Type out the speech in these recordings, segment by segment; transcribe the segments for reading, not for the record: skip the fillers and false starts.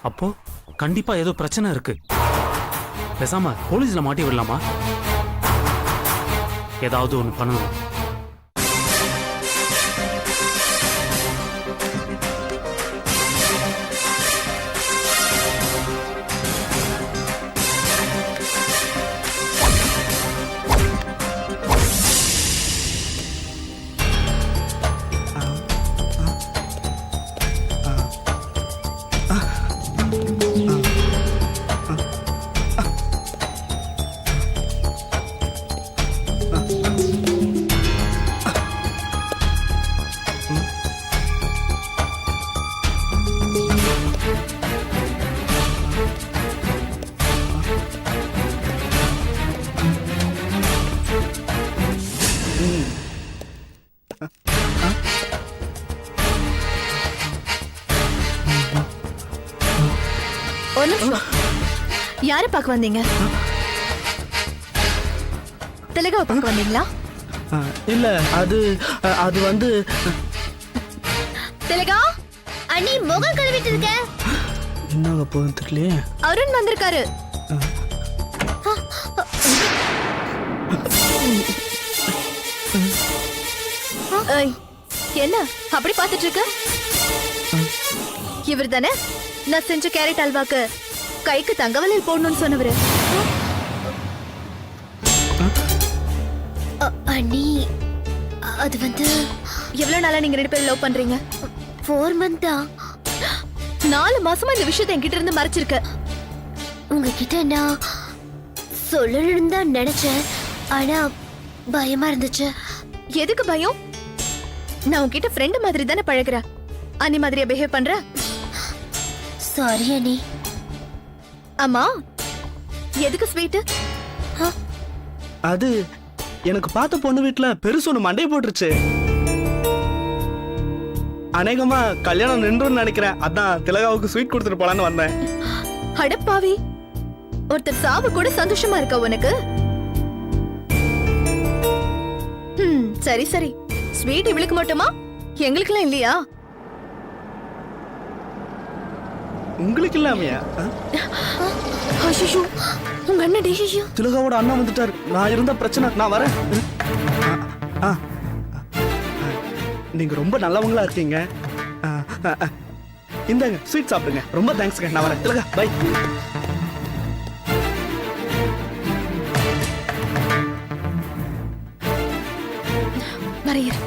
அப்போ கண்டிப்பா ஏதோ பிரச்சனை இருக்கு. பேசாம போலீஸ்ல மாட்டி விடலாமா? ஏதாவது ஒன்று பண்ணணும். ஒரு நிமிஷம். யாரை பார்க்க வந்தீங்க? திலகாவை பார்க்க வந்தீங்களா? இல்ல, அது வந்து திலகா அண்ணி முகம் கழுவிட்டு இருக்க. என்னங்க போகுது தெரியலையே. அருண் வந்திருக்காரு. ஏய், என்ன அப்படி பார்த்துட்டு இருக்க? இவர் தானே நான் செஞ்ச கேரட் அல்வாக்கு கைக்கு தங்கவலையில் போடணும்னு சொன்னவரு. அண்ணி, அது வந்து எவ்வளவு நாளா நீங்க 2 பேரும் லவ் பண்றீங்க? 4 month. 4 மாசமா இந்த விஷயத்தை என்கிட்ட இருந்து மறைச்சிருக்க. உங்ககிட்ட நான் சொல்லணும்னு தான் நினைச்சேன், ஆனா பயமா இருந்துச்சு. எதுக்கு பயம்? நான் உன்கிட்ட ஃப்ரெண்ட் மாதிரி தானே பழகுறேன். அண்ணி மாதிரியா பிஹேவ் பண்ற? சாரி அண்ணி. அம்மா, எதுக்கு ஸ்வீட்? அது எனக்கு பார்த்த பொண்ணு வீட்டுல பெருசு ஒண்ணு மண்டையை போட்டுருச்சு. அநேகமா கல்யாணம் நின்றுன்னு நினைக்கிறேன். அதான் திலகாவுக்கு ஸ்வீட் கொடுத்துட்டு போலான்னு வந்தேன். அடப்பாவி, ஒருத்தர் சாவு கூட சந்தோஷமா இருக்கா உனக்கு? சரி சரி, ஸ்வீட் இவளுக்கு மட்டுமா? எங்களுக்குலாம் இல்லையா? உங்களுக்கு இல்லாமையா? ஐயோ, உங்க அண்ணன் டே. திலகாவோட அண்ணா வந்துட்டார். நான் இருந்த பிரச்சனை, நான் வரேன். நீங்க ரொம்ப நல்லவங்களா இருக்கீங்க. இந்தாங்க ஸ்வீட் சாப்பிடுங்க. ரொம்ப தேங்க்ஸ்ங்க. நான் வரேன். திலகா பை. வரையர்.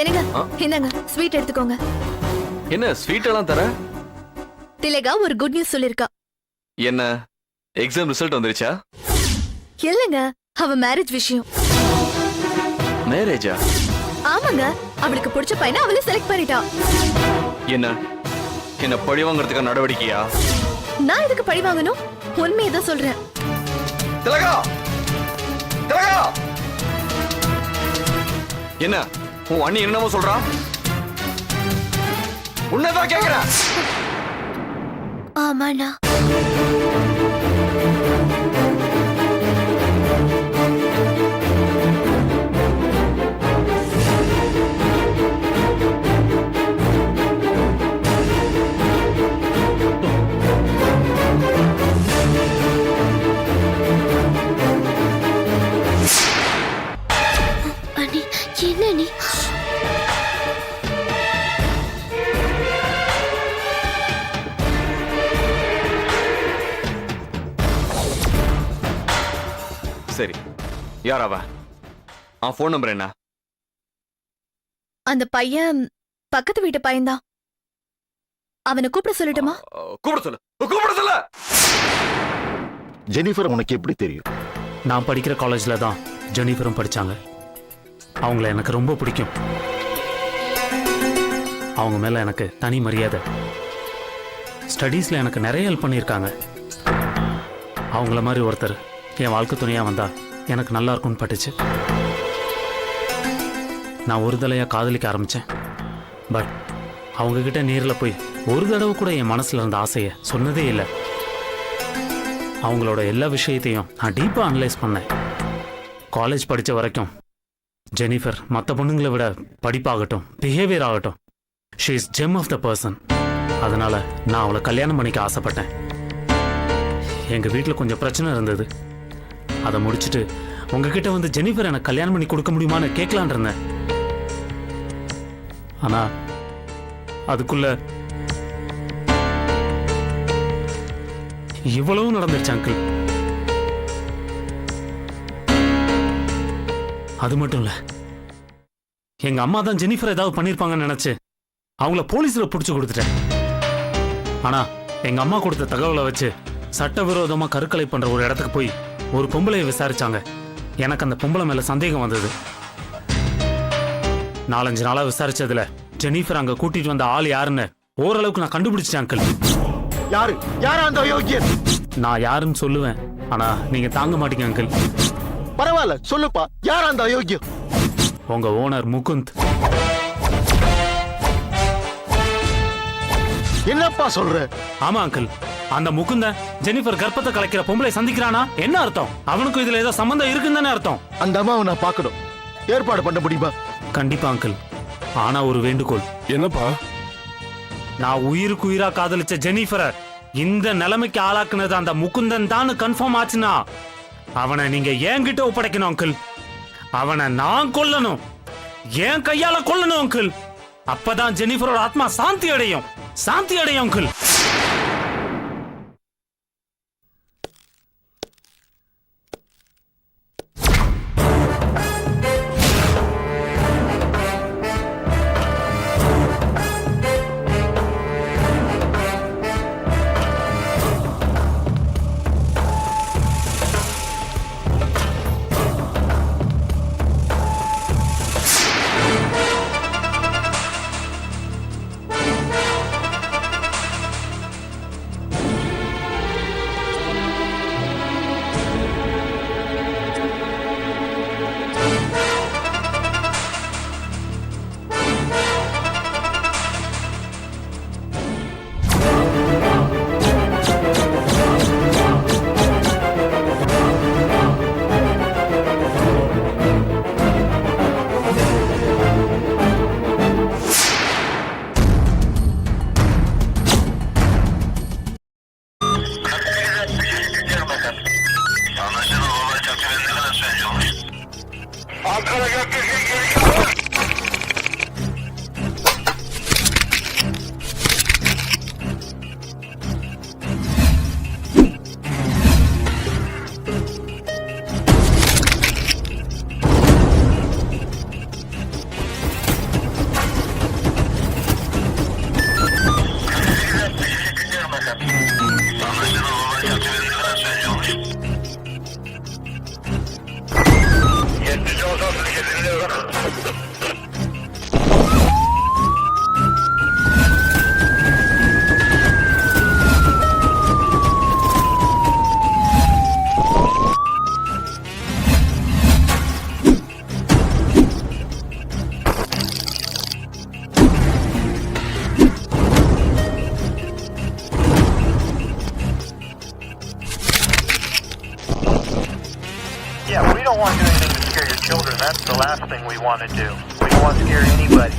என்னங்க, இந்தாங்க ஸ்வீட் எடுத்துக்கோங்க. என்ன ஸ்வீட் எல்லாம் தர? திலகா ஒரு குட் நியூஸ் சொல்லிருக்கா. என்ன, எக்ஸாம் ரிசல்ட் வந்துருச்சா? இல்லங்க, அவ மேரேஜ் விஷயம். மேரேஜா? ஆமாங்க, அவளுக்கு பிடிச்ச பையனை அவளே செலக்ட் பண்ணிட்டா. என்ன என்ன பழி வாங்குறதுக்கு நடவடிக்கையா? நான் இதுக்கு பழி வாங்கணும்? உண்மையை தான் சொல்றேன். திலகா, திலகா, என்ன உன் அண்ணி என்னமோ சொல்றா? உன்னதான் கேக்குறேன். ஆமாண்ணா. அண்ணி, என்ன நீ? சரி, யார் அவ? ஃபோன் நம்பர் என்ன? அந்த பையன் பக்கத்து வீட்டு பையன்தான். அவனை கூப்பிட சொல்லட்டுமா? கூப்பிட சொல்லு, கூப்பிட சொல்லு. ஜெனிஃபர் உனக்கு எப்படி தெரியும்? நான் படிக்கிற காலேஜில் தான் ஜெனிஃபரும் படித்தாங்க. அவங்கள எனக்கு ரொம்ப பிடிக்கும். அவங்க மேலே எனக்கு தனி மரியாதை. ஸ்டடீஸில் எனக்கு நிறைய ஹெல்ப் பண்ணியிருக்காங்க. அவங்கள மாதிரி ஒருத்தர் என் வாழ்க்கை துணையாக வந்தால் எனக்கு நல்லா இருக்கும்னு பட்டுச்சு. நான் ஒரு தடவையாக காதலிக்க ஆரம்பித்தேன். பட் அவங்கக்கிட்ட நேரில் போய் ஒரு தடவை கூட என் மனசில் இருந்த ஆசையை சொன்னதே இல்லை. அவங்களோட எல்லா விஷயத்தையும் நான் டீப்பாக அனலைஸ் பண்ணேன். காலேஜ் படித்த வரைக்கும் ஜெனிஃபர் மற்ற பொண்ணுங்களை விட படிப்பாகட்டும், பிஹேவியர் ஆகட்டும், she is gem of the person. அதனால நான் அவளை கல்யாணம் பண்ணிக்க ஆசைப்பட்டேன். எங்கள் வீட்டில் கொஞ்சம் பிரச்சனை இருந்தது. அதை முடிச்சுட்டு உங்ககிட்ட வந்து ஜெனிஃபர் எனக்கு கல்யாணம் பண்ணி கொடுக்க முடியுமான்னு கேட்கலான் இருந்தேன். ஆனால் அதுக்குள்ள இவ்வளவு நடந்துருச்சு அங்கிள். அது மட்டும் இல்ல, எங்க அம்மா தான் ஜெனிஃபர் ஏதாவது பண்ணிருப்பாங்கன்னு நினைச்சு அவங்கள போலீஸ்ல புடிச்சு கொடுத்துட்டேன். ஆனா எங்க அம்மா கொடுத்த தகவலை வச்சு சட்டவிரோதமா கருக்கலை பண்ற ஒரு இடத்துக்கு போய் ஒரு பொம்பளையை விசாரிச்சாங்க. எனக்கு அந்த பொம்பளை மேல சந்தேகம் வந்தது. 4-5 நாளா விசாரிச்சதுல ஜெனிஃபர் அங்க கூட்டிட்டு வந்த ஆள் யாருன்னு ஓரளவுக்கு நான் கண்டுபிடிச்சேன் அங்கிள். யாரு அந்த அயோக்கியன்? நான் யாருன்னு சொல்லுவேன், ஆனா நீங்க தாங்க மாட்டீங்க அங்கிள். பரவாயில்ல சொல்லுப்பா, யார் அந்த அயோக்கியம்? உங்க ஓனர் முகுந்த். என்னப்பா சொல்ற? ஆமா அங்கிள், அந்த முகுந்த ஜெனிஃபர் கர்ப்பத்தை கலைக்கிற பொம்பளை சந்திக்கிறானா என்ன அர்த்தம்? அவனுக்கும் இதுல ஏதோ சம்பந்தம் இருக்குன்னு தானே அர்த்தம். அந்த அம்மாவை நான் பார்க்கணும், ஏற்பாடு பண்ண முடியுமா? கண்டிப்பா அங்கிள், ஆனா ஒரு வேண்டுகோள். என்னப்பா? நான் உயிருக்கு உயிரா காதலிச்ச ஜெனிஃபரை இந்த நிலைமைக்கு ஆளாக்குனது அந்த முகுந்தன் தான் கன்ஃபார்ம் ஆச்சுன்னா அவனை நீங்க என்கிட்ட ஒப்படைக்கணும் அங்கிள். அவனை நான் கொல்லணும், என் கையால கொல்லணும் அங்கிள். அப்பதான் ஜெனிஃபரோட ஆத்மா சாந்தி அடையும், சாந்தி அடையும் uncle. Yeah, we don't want to do anything to scare your children. That's the last thing we want to do. We don't want to scare anybody.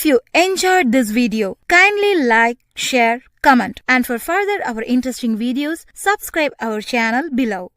If you enjoyed this video, kindly like, share, comment, and for further our interesting videos, subscribe our channel below.